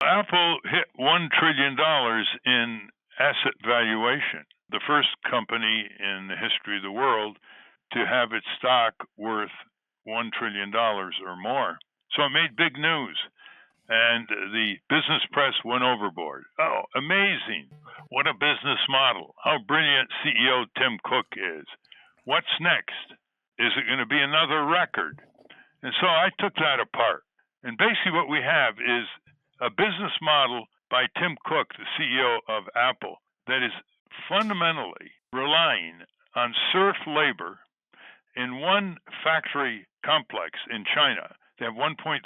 Apple hit $1 trillion in asset valuation, the first company in the history of the world to have its stock worth $1 trillion or more. So it made big news. And the business press went overboard. Oh, amazing. What a business model. How brilliant CEO Tim Cook is. What's next? Is it going to be another record? And so I took that apart. And basically what we have is a business model by Tim Cook, the CEO of Apple, that is fundamentally relying on serf labor in one factory complex in China. They have 1.3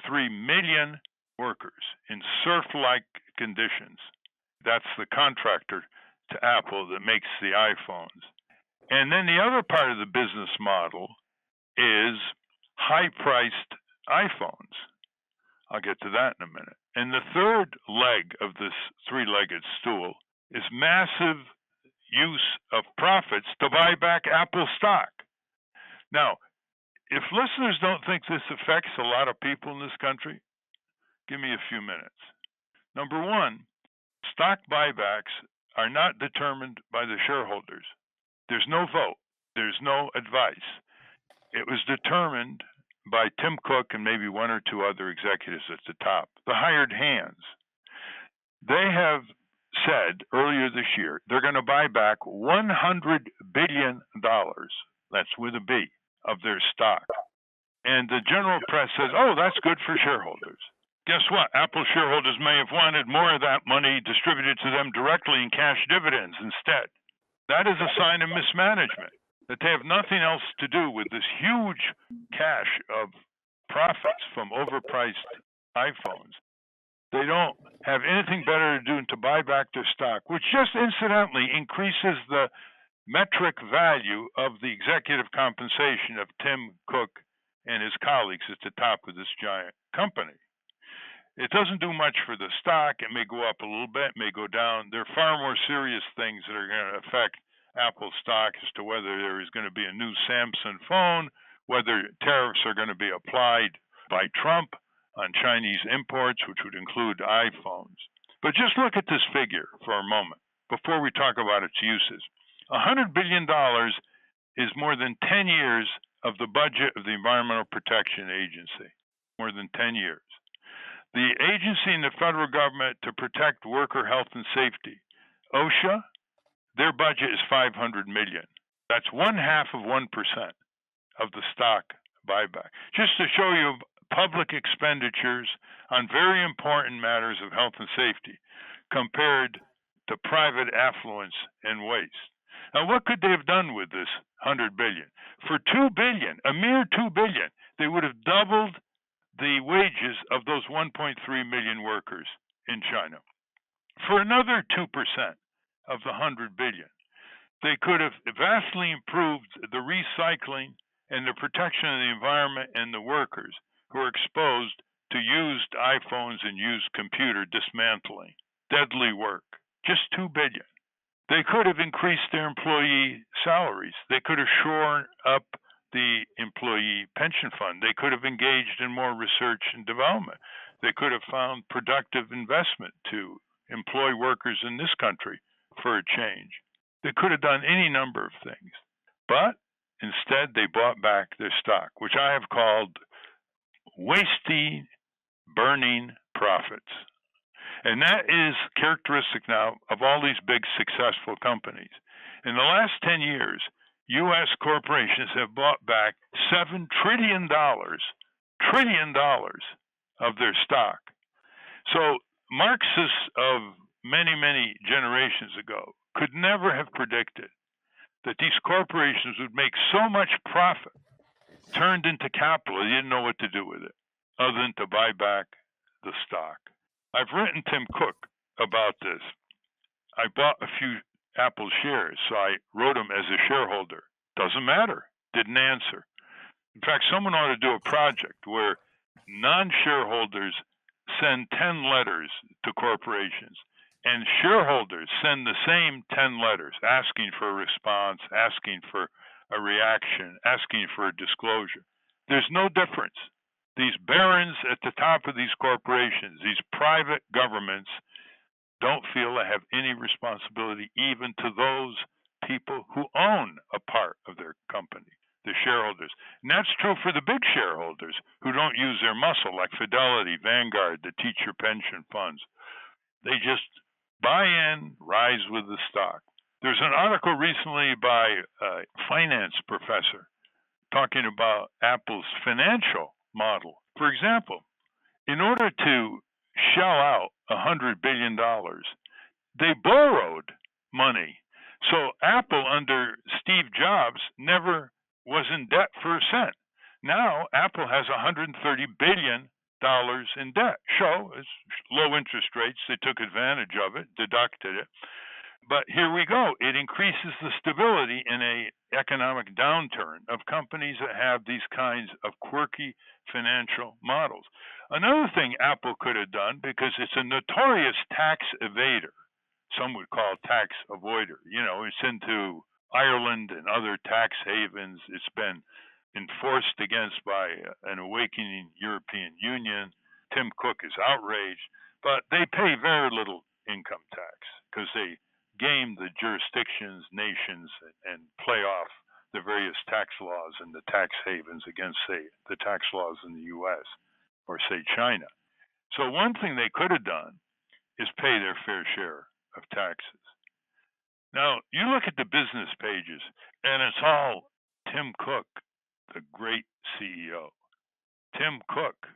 million workers in serf-like conditions. That's the contractor to Apple that makes the iPhones. And then the other part of the business model is high-priced iPhones. I'll get to that in a minute. And the third leg of this three-legged stool is massive use of profits to buy back Apple stock. Now, if listeners don't think this affects a lot of people in this country, give me a few minutes. Number one, stock buybacks are not determined by the shareholders. There's no vote. There's no advice. It was determined by Tim Cook and maybe one or two other executives at the top, the hired hands. They have said earlier this year they're going to buy back $100 billion, that's with a B, of their stock. And the general press says, oh, that's good for shareholders. Guess what? Apple shareholders may have wanted more of that money distributed to them directly in cash dividends instead. That is a sign of mismanagement, that they have nothing else to do with this huge cash of profits from overpriced iPhones. They don't have anything better to do than to buy back their stock, which just incidentally increases the metric value of the executive compensation of Tim Cook and his colleagues at the top of this giant company. It doesn't do much for the stock. It may go up a little bit, may go down. There are far more serious things that are going to affect Apple stock as to whether there is going to be a new Samsung phone, whether tariffs are going to be applied by Trump on Chinese imports, which would include iPhones. But just look at this figure for a moment before we talk about its uses. $100 billion is more than 10 years of the budget of the Environmental Protection Agency, more than 10 years. The agency in the federal government to protect worker health and safety, OSHA, their budget is $500 million. That's 0.5% of the stock buyback. Just to show you public expenditures on very important matters of health and safety compared to private affluence and waste. Now, what could they have done with this $100 billion? For $2 billion, a mere $2 billion, they would have doubled the wages of those 1.3 million workers in China. For another 2% of the $100 billion, they could have vastly improved the recycling and the protection of the environment and the workers who are exposed to used iPhones and used computer dismantling. Deadly work. Just $2 billion. They could have increased their employee salaries. They could have shored up the employee pension fund. They could have engaged in more research and development. They could have found productive investment to employ workers in this country for a change. They could have done any number of things. But instead, they bought back their stock, which I have called wasting, burning profits. And that is characteristic now of all these big successful companies. In the last 10 years, U.S. corporations have bought back $7 trillion of their stock. So Marxists of many, many generations ago could never have predicted that these corporations would make so much profit turned into capital. They didn't know what to do with it other than to buy back the stock. I've written Tim Cook about this. I bought a few Apple shares, so I wrote him as a shareholder. Doesn't matter. Didn't answer. In fact, someone ought to do a project where non-shareholders send 10 letters to corporations, and shareholders send the same 10 letters asking for a response, asking for a reaction, asking for a disclosure. There's no difference. These barons at the top of these corporations, these private governments, don't feel they have any responsibility even to those people who own a part of their company, the shareholders. And that's true for the big shareholders who don't use their muscle, like Fidelity, Vanguard, the teacher pension funds. They just buy in, rise with the stock. There's an article recently by a finance professor talking about Apple's financial model. For example, in order to shell out $100 billion, they borrowed money. So Apple under Steve Jobs never was in debt for a cent. Now Apple has $130 billion in debt. So it's low interest rates. They took advantage of it, deducted it. But here we go. It increases the stability in an economic downturn of companies that have these kinds of quirky financial models. Another thing Apple could have done, because it's a notorious tax evader, some would call tax avoider. It's into Ireland and other tax havens. It's been enforced against by an awakening European Union. Tim Cook is outraged, but they pay very little income tax because they game the jurisdictions, nations, and play off the various tax laws and the tax havens against, say, the tax laws in the U.S. or, say, China. So one thing they could have done is pay their fair share of taxes. Now, you look at the business pages, and it's all Tim Cook, the great CEO. Tim Cook,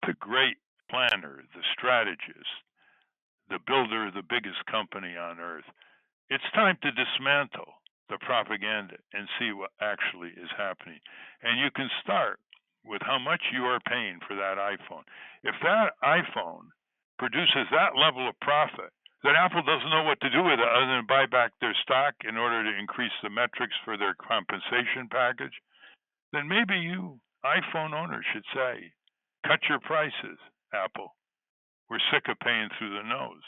the great planner, the strategist, the builder of the biggest company on earth. It's time to dismantle the propaganda and see what actually is happening. And you can start with how much you are paying for that iPhone. If that iPhone produces that level of profit, that Apple doesn't know what to do with it other than buy back their stock in order to increase the metrics for their compensation package, then maybe you iPhone owners should say, cut your prices, Apple. We're sick of paying through the nose.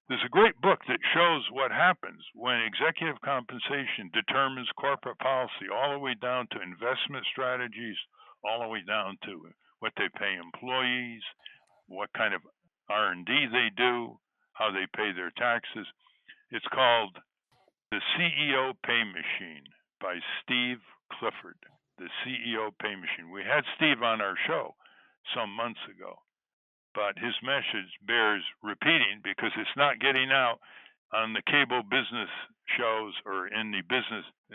There's a great book that shows what happens when executive compensation determines corporate policy, all the way down to investment strategies, all the way down to what they pay employees, what kind of R&D they do, how they pay their taxes. It's called The CEO Pay Machine by Steve Clifford. The CEO Pay Machine. We had Steve on our show some months ago, but his message bears repeating because it's not getting out on the cable business shows or in the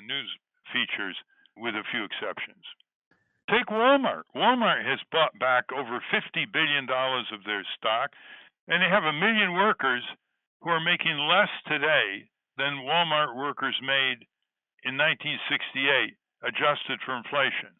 news features, with a few exceptions. Take Walmart. Walmart has bought back over $50 billion of their stock, and they have 1 million workers who are making less today than Walmart workers made in 1968, adjusted for inflation.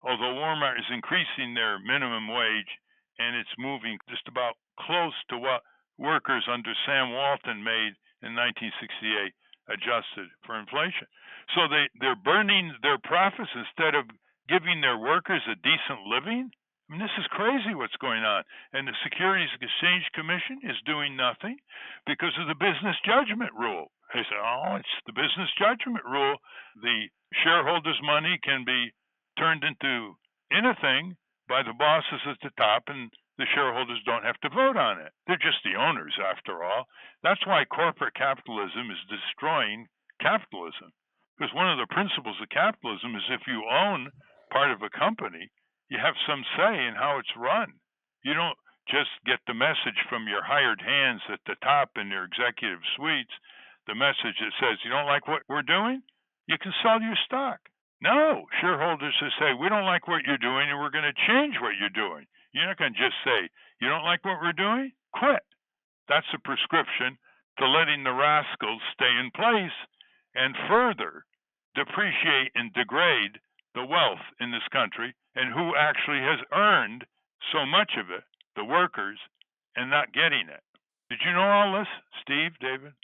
Although Walmart is increasing their minimum wage, and it's moving just about close to what workers under Sam Walton made in 1968, adjusted for inflation. So they're burning their profits instead of giving their workers a decent living? I mean, this is crazy what's going on. And the Securities and Exchange Commission is doing nothing because of the business judgment rule. They say, it's the business judgment rule. The shareholders' money can be turned into anything by the bosses at the top, and the shareholders don't have to vote on it. They're just the owners, after all. That's why corporate capitalism is destroying capitalism. Because one of the principles of capitalism is if you own part of a company, you have some say in how it's run. You don't just get the message from your hired hands at the top in their executive suites, the message that says, you don't like what we're doing? You can sell your stock. No, shareholders who say, we don't like what you're doing and we're going to change what you're doing. You're not going to just say, you don't like what we're doing? Quit. That's a prescription to letting the rascals stay in place and further depreciate and degrade the wealth in this country, and who actually has earned so much of it, the workers, and not getting it. Did you know all this, Steve, David?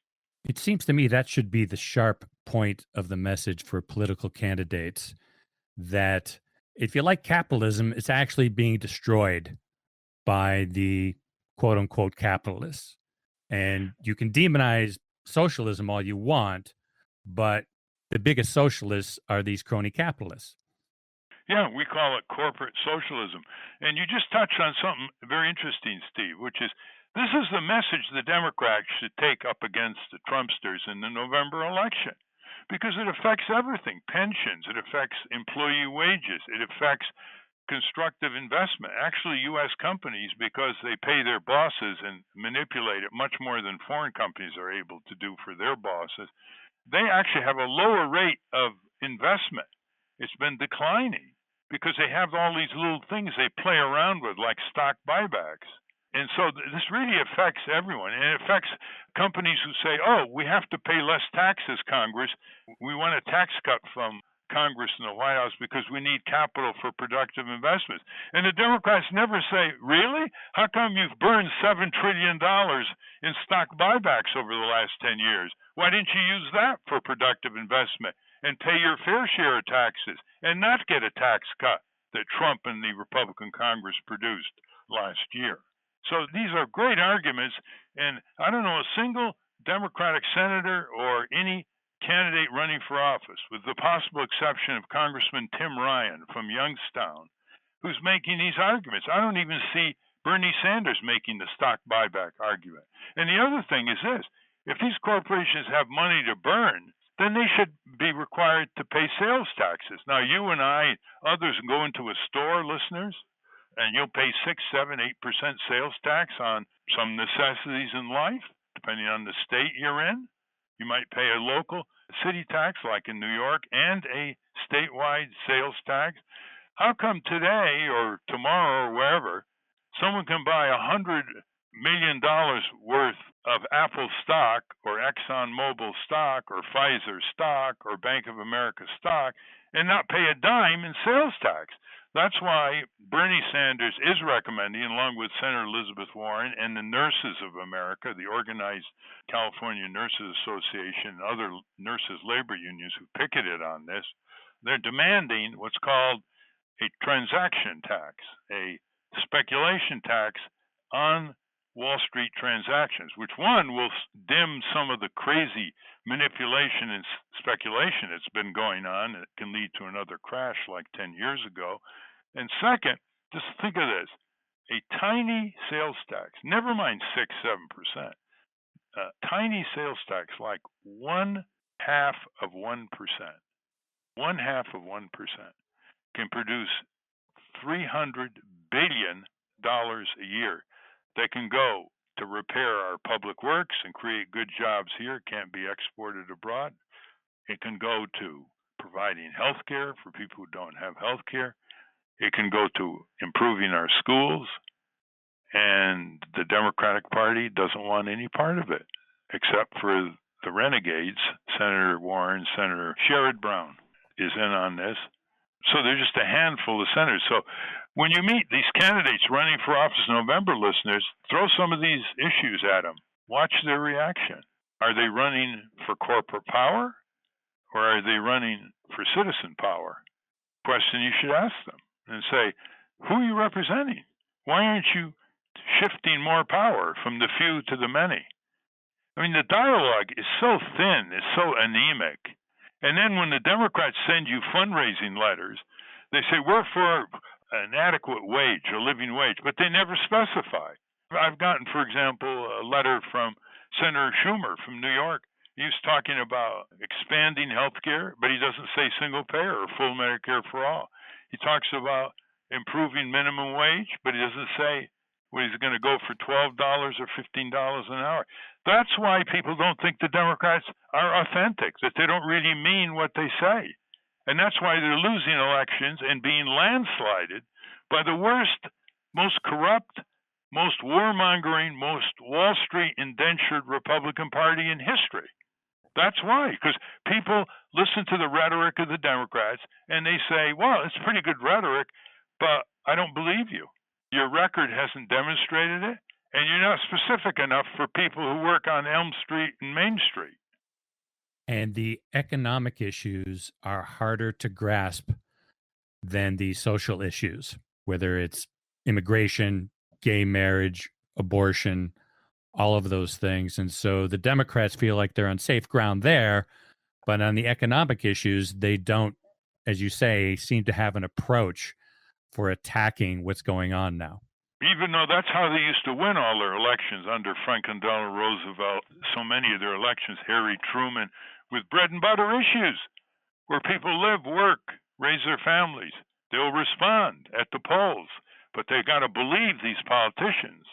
It seems to me that should be the sharp point of the message for political candidates, that if you like capitalism, it's actually being destroyed by the quote unquote capitalists. And you can demonize socialism all you want, but the biggest socialists are these crony capitalists. Yeah, we call it corporate socialism. And you just touched on something very interesting, Steve, which is this is the message the Democrats should take up against the Trumpsters in the November election, because it affects everything: pensions, it affects employee wages, it affects constructive investment. Actually, U.S. companies, because they pay their bosses and manipulate it much more than foreign companies are able to do for their bosses, they actually have a lower rate of investment. It's been declining because they have all these little things they play around with, like stock buybacks. And so this really affects everyone. And it affects companies who say, oh, we have to pay less taxes, Congress. We want a tax cut from Congress and the White House because we need capital for productive investments. And the Democrats never say, really? How come you've burned $7 trillion in stock buybacks over the last 10 years? Why didn't you use that for productive investment and pay your fair share of taxes and not get a tax cut that Trump and the Republican Congress produced last year? So these are great arguments, and I don't know a single Democratic senator or any candidate running for office, with the possible exception of Congressman Tim Ryan from Youngstown, who's making these arguments. I don't even see Bernie Sanders making the stock buyback argument. And the other thing is this: if these corporations have money to burn, then they should be required to pay sales taxes. Now, you and I, others, go into a store, listeners, and you'll pay 6, 7, 8% sales tax on some necessities in life, depending on the state you're in. You might pay a local city tax, like in New York, and a statewide sales tax. How come today or tomorrow or wherever, someone can buy $100 million worth of Apple stock or ExxonMobil stock or Pfizer stock or Bank of America stock and not pay a dime in sales tax? That's why Bernie Sanders is recommending, along with Senator Elizabeth Warren and the Nurses of America, the organized California Nurses Association, and other nurses' labor unions who picketed on this, they're demanding what's called a transaction tax, a speculation tax on Wall Street transactions, which one will dim some of the crazy manipulation and speculation that's been going on. It can lead to another crash like 10 years ago. And second, just think of this: a tiny sales tax, never mind 6, 7%, tiny sales tax like 1/2 of 1%, 1/2 of 1% can produce $300 billion a year that can go to repair our public works and create good jobs here. It can't be exported abroad. It can go to providing health care for people who don't have health care. It can go to improving our schools. And the Democratic Party doesn't want any part of it, except for the renegades. Senator Warren, Senator Sherrod Brown is in on this. So they're just a handful of senators. So when you meet these candidates running for office in November, listeners, throw some of these issues at them. Watch their reaction. Are they running for corporate power, or are they running for citizen power? Question you should ask them and say, who are you representing? Why aren't you shifting more power from the few to the many? I mean, the dialogue is so thin, it's so anemic. And then when the Democrats send you fundraising letters, they say, we're for an adequate wage, a living wage, but they never specify. I've gotten, for example, a letter from Senator Schumer from New York. He's talking about expanding health care, but he doesn't say single payer or full Medicare for all. He talks about improving minimum wage, but he doesn't say whether he's going to go for $12 or $15 an hour. That's why people don't think the Democrats are authentic, that they don't really mean what they say. And that's why they're losing elections and being landslided by the worst, most corrupt, most warmongering, most Wall Street indentured Republican Party in history. That's why, because people listen to the rhetoric of the Democrats and they say, well, it's pretty good rhetoric, but I don't believe you. Your record hasn't demonstrated it, and you're not specific enough for people who work on Elm Street and Main Street. And the economic issues are harder to grasp than the social issues, whether it's immigration, gay marriage, abortion, all of those things. And so the Democrats feel like they're on safe ground there, but on the economic issues, they don't as you say, seem to have an approach for attacking what's going on now. Even though that's how they used to win all their elections under Franklin Delano Roosevelt, so many of their elections, Harry Truman, with bread and butter issues where people live, work, raise their families. They'll respond at the polls, but they got to believe these politicians.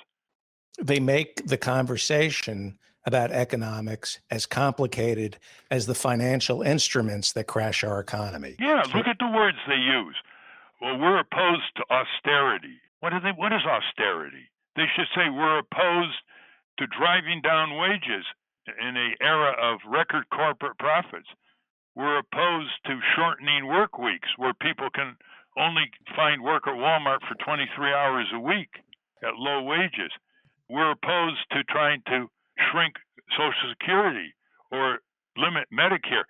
They make the conversation about economics as complicated as the financial instruments that crash our economy. Yeah, look at the words they use. Well, we're opposed to austerity. What is austerity? They should say we're opposed to driving down wages in an era of record corporate profits. We're opposed to shortening work weeks where people can only find work at Walmart for 23 hours a week at low wages. We're opposed to trying to shrink Social Security or limit Medicare.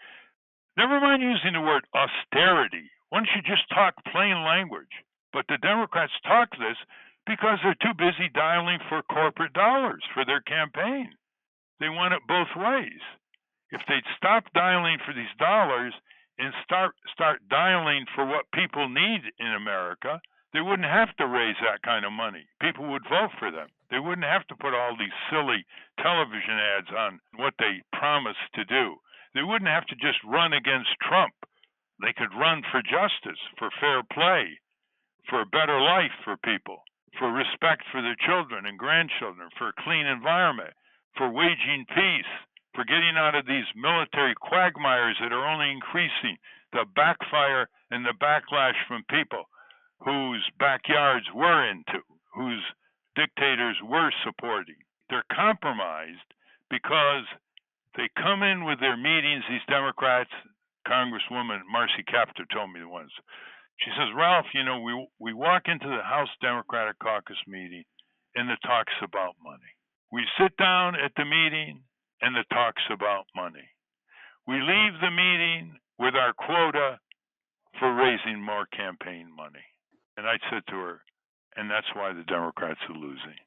Never mind using the word austerity. One should just talk plain language. But the Democrats talk this because they're too busy dialing for corporate dollars for their campaign. They want it both ways. If they'd stop dialing for these dollars and start dialing for what people need in America, they wouldn't have to raise that kind of money. People would vote for them. They wouldn't have to put all these silly television ads on what they promised to do. They wouldn't have to just run against Trump. They could run for justice, for fair play, for a better life for people, for respect for their children and grandchildren, for a clean environment, for waging peace, for getting out of these military quagmires that are only increasing the backfire and the backlash from people whose backyards we're into, whose dictators we're supporting. They're compromised because they come in with their meetings, these Democrats. Congresswoman Marcy Kaptur told me once. She says, Ralph, we walk into the House Democratic Caucus meeting and the talk's about money. We sit down at the meeting and the talk's about money. We leave the meeting with our quota for raising more campaign money. And I said to her, and that's why the Democrats are losing.